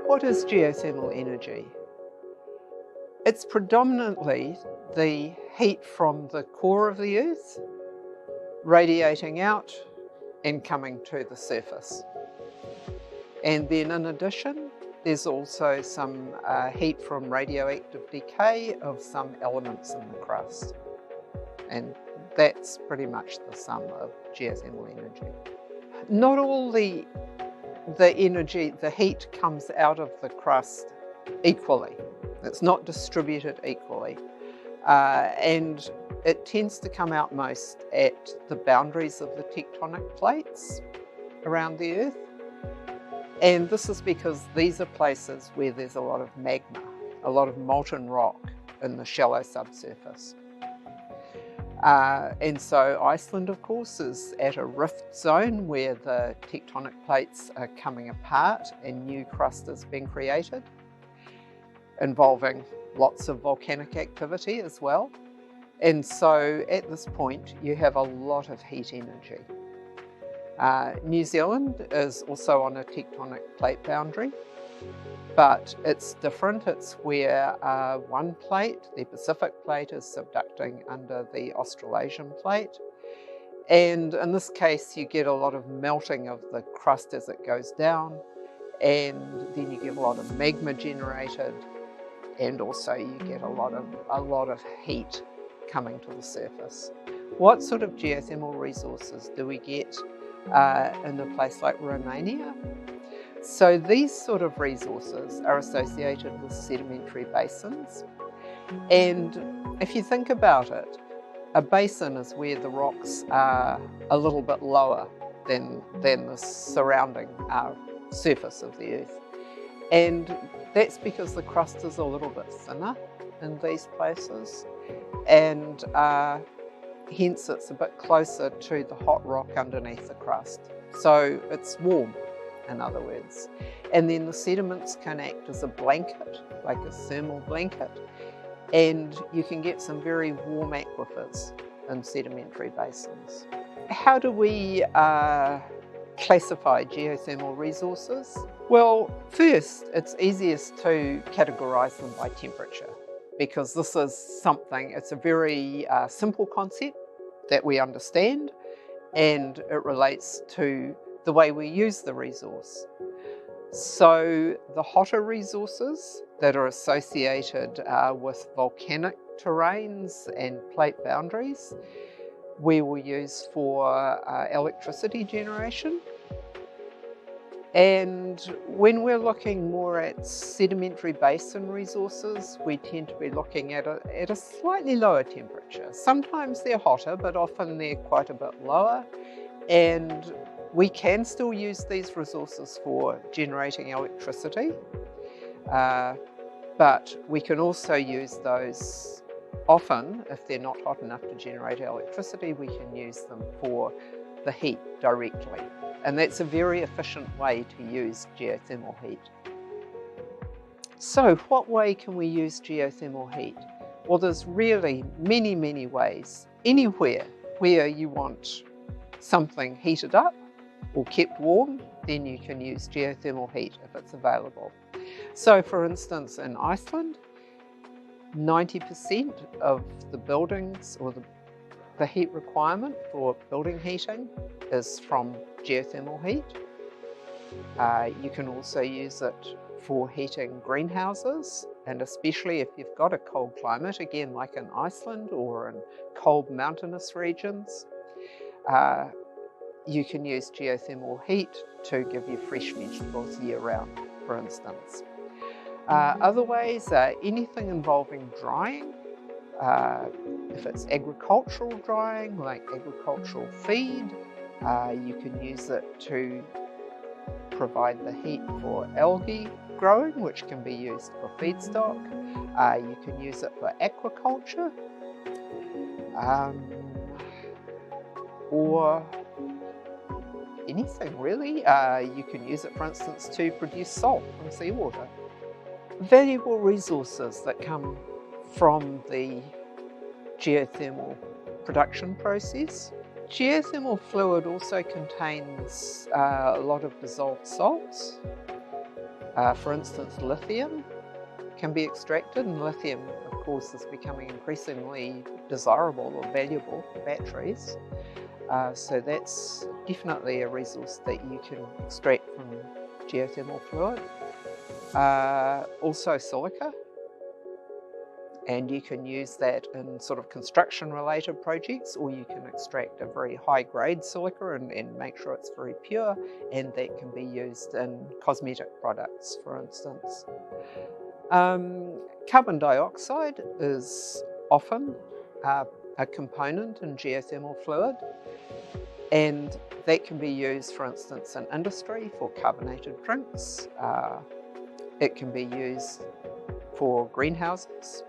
What is geothermal energy? It's predominantly the heat from the core of the Earth radiating out and coming to the surface. And then in addition, there's also some heat from radioactive decay of some elements in the crust. And that's pretty much the sum of geothermal energy. Not all the energy, the heat comes out of the crust equally. It's not distributed equally. And it tends to come out most at the boundaries of the tectonic plates around the Earth. And this is because these are places where there's a lot of magma, a lot of molten rock in the shallow subsurface. And so Iceland, of course, is at a rift zone where the tectonic plates are coming apart and new crust is being created, involving lots of volcanic activity as well. And so at this point, you have a lot of heat energy. New Zealand is also on a tectonic plate boundary, but it's different. It's where one plate, the Pacific plate, is subducting under the Australasian plate. And in this case, you get a lot of melting of the crust as it goes down, and then you get a lot of magma generated, and also you get a lot of heat coming to the surface. What sort of geothermal resources do we get in a place like Romania? So these sort of resources are associated with sedimentary basins. And if you think about it, a basin is where the rocks are a little bit lower than the surrounding surface of the Earth. And that's because the crust is a little bit thinner in these places, and hence it's a bit closer to the hot rock underneath the crust. So it's warm, in other words. And then the sediments can act as a blanket, like a thermal blanket, and you can get some very warm aquifers in sedimentary basins. How do we classify geothermal resources? Well, first, it's easiest to categorise them by temperature, because this is something, it's a very simple concept that we understand, and it relates to the way we use the resource. So the hotter resources that are associated with volcanic terrains and plate boundaries, we will use for electricity generation. And when we're looking more at sedimentary basin resources, we tend to be looking at a slightly lower temperature. Sometimes they're hotter, but often they're quite a bit lower. And we can still use these resources for generating electricity, but we can also use those often, if they're not hot enough to generate electricity, we can use them for the heat directly. And that's a very efficient way to use geothermal heat. So what way can we use geothermal heat? Well, there's really many, many ways. Anywhere where you want something heated up or kept warm, then you can use geothermal heat if it's available. So for instance, in Iceland, 90% of the buildings or the heat requirement for building heating is from geothermal heat. You can also use it for heating greenhouses, and especially if you've got a cold climate, again like in Iceland or in cold mountainous regions, you can use geothermal heat to give you fresh vegetables year round, for instance. Other ways are anything involving drying. If it's agricultural drying, like agricultural feed, you can use it to provide the heat for algae growing, which can be used for feedstock. You can use it for aquaculture, or anything really. You can use it, for instance, to produce salt from seawater. Valuable resources that come from the geothermal production process. Geothermal fluid also contains a lot of dissolved salts. For instance, lithium can be extracted, and lithium, of course, is becoming increasingly desirable or valuable for batteries. So that's definitely a resource that you can extract from geothermal fluid. Also silica, and you can use that in sort of construction related projects, or you can extract a very high grade silica and make sure it's very pure, and that can be used in cosmetic products, for instance. Carbon dioxide is often a component in geothermal fluid, and that can be used, for instance, in industry for carbonated drinks. It can be used for greenhouses,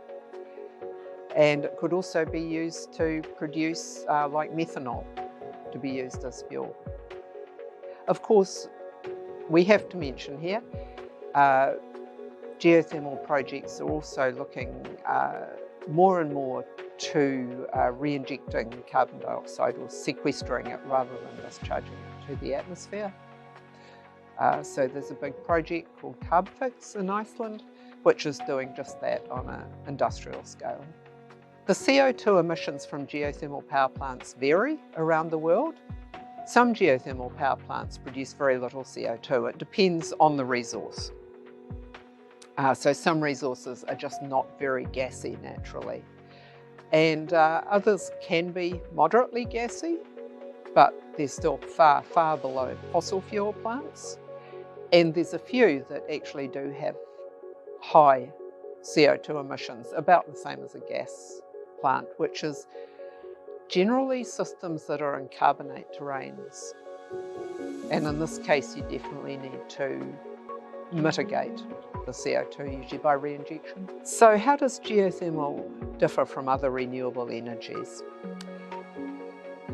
and it could also be used to produce like methanol, to be used as fuel. Of course, we have to mention here, geothermal projects are also looking more and more to re-injecting carbon dioxide or sequestering it rather than discharging it to the atmosphere. So there's a big project called CarbFix in Iceland, which is doing just that on an industrial scale. The CO2 emissions from geothermal power plants vary around the world. Some geothermal power plants produce very little CO2. It depends on the resource. So some resources are just not very gassy naturally. And others can be moderately gassy, but they're still far, far below fossil fuel plants. And there's a few that actually do have high CO2 emissions, about the same as a gas plant, which is generally systems that are in carbonate terrains. And in this case, you definitely need to mitigate the CO2, usually by re-injection. So how does geothermal differ from other renewable energies?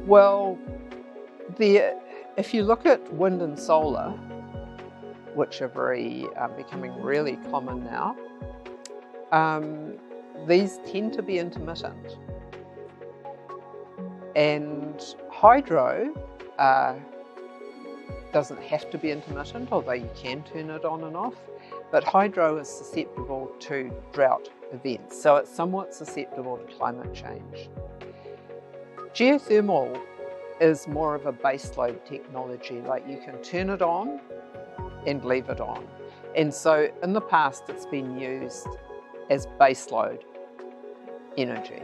Well, if you look at wind and solar, which are becoming really common now, these tend to be intermittent. And hydro doesn't have to be intermittent, although you can turn it on and off. But hydro is susceptible to drought events, so it's somewhat susceptible to climate change. Geothermal is more of a baseload technology, like you can turn it on and leave it on. And so in the past, it's been used as baseload energy.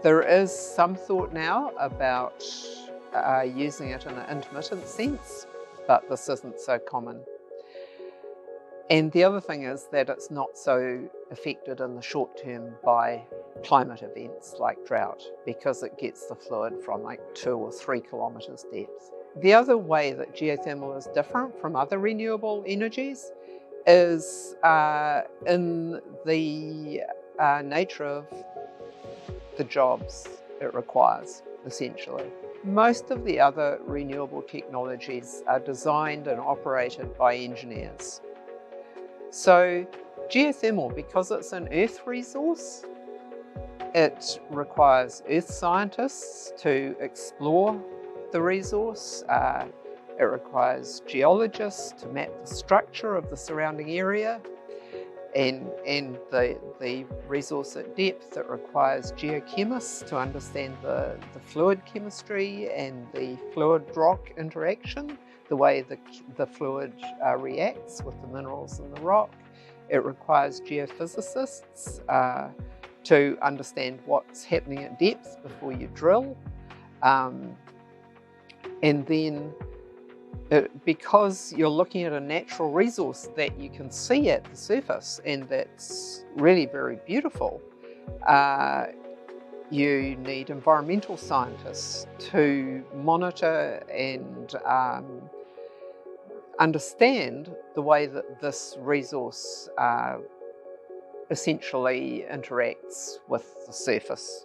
There is some thought now about using it in an intermittent sense, but this isn't so common. And the other thing is that it's not so affected in the short term by climate events like drought, because it gets the fluid from like 2 or 3 kilometres depth. The other way that geothermal is different from other renewable energies is in the nature of the jobs it requires, essentially. Most of the other renewable technologies are designed and operated by engineers. So geothermal, because it's an earth resource, it requires earth scientists to explore the resource. It requires geologists to map the structure of the surrounding area and the resource at depth. It requires geochemists to understand the fluid chemistry and the fluid rock interaction, the way the fluid reacts with the minerals in the rock. It requires geophysicists to understand what's happening at depth before you drill. And then because you're looking at a natural resource that you can see at the surface and that's really very beautiful, you need environmental scientists to monitor and understand the way that this resource essentially interacts with the surface.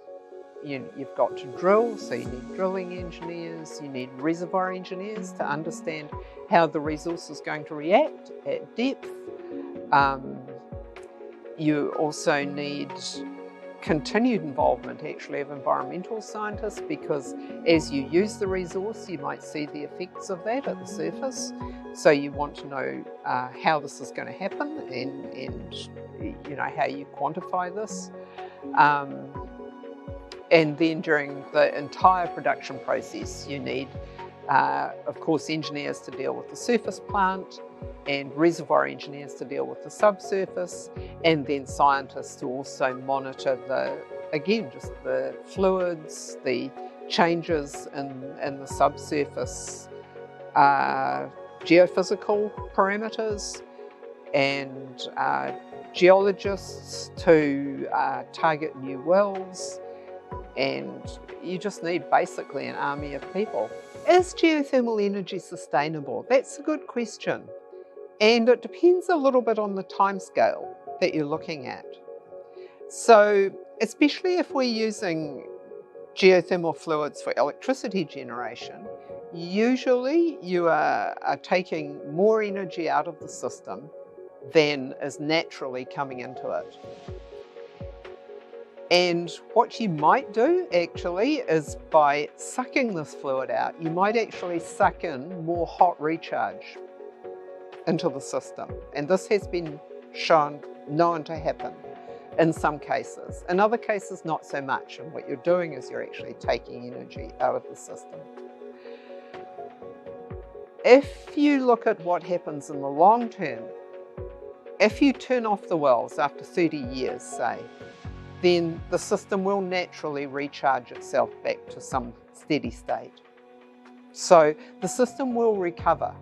You've got to drill, so you need drilling engineers, you need reservoir engineers to understand how the resource is going to react at depth. You also need continued involvement actually of environmental scientists, because as you use the resource you might see the effects of that at the surface. So you want to know how this is going to happen and you know how you quantify this. And then during the entire production process you need of course engineers to deal with the surface plant, and reservoir engineers to deal with the subsurface, and then scientists to also monitor just the fluids, the changes in the subsurface geophysical parameters, and geologists to target new wells. And you just need basically an army of people. Is geothermal energy sustainable? That's a good question. And it depends a little bit on the timescale that you're looking at. So, especially if we're using geothermal fluids for electricity generation, usually you are taking more energy out of the system than is naturally coming into it. And what you might do actually is by sucking this fluid out, you might actually suck in more hot recharge into the system. And this has been known to happen in some cases. In other cases, not so much. And what you're doing is you're actually taking energy out of the system. If you look at what happens in the long term, if you turn off the wells after 30 years, say, then the system will naturally recharge itself back to some steady state. So the system will recover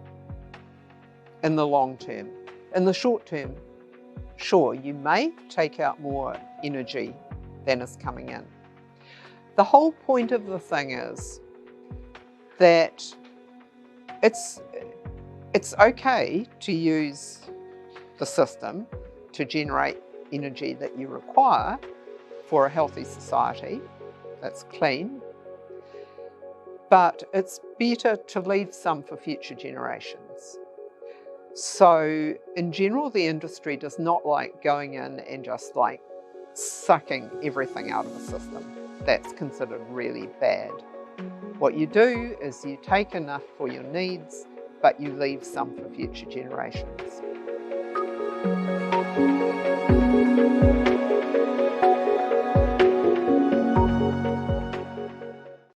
in the long term. In the short term, sure, you may take out more energy than is coming in. The whole point of the thing is that it's okay to use the system to generate energy that you require for a healthy society that's clean, but it's better to leave some for future generations. So in general, the industry does not like going in and just like sucking everything out of the system. That's considered really bad. What you do is you take enough for your needs, but you leave some for future generations.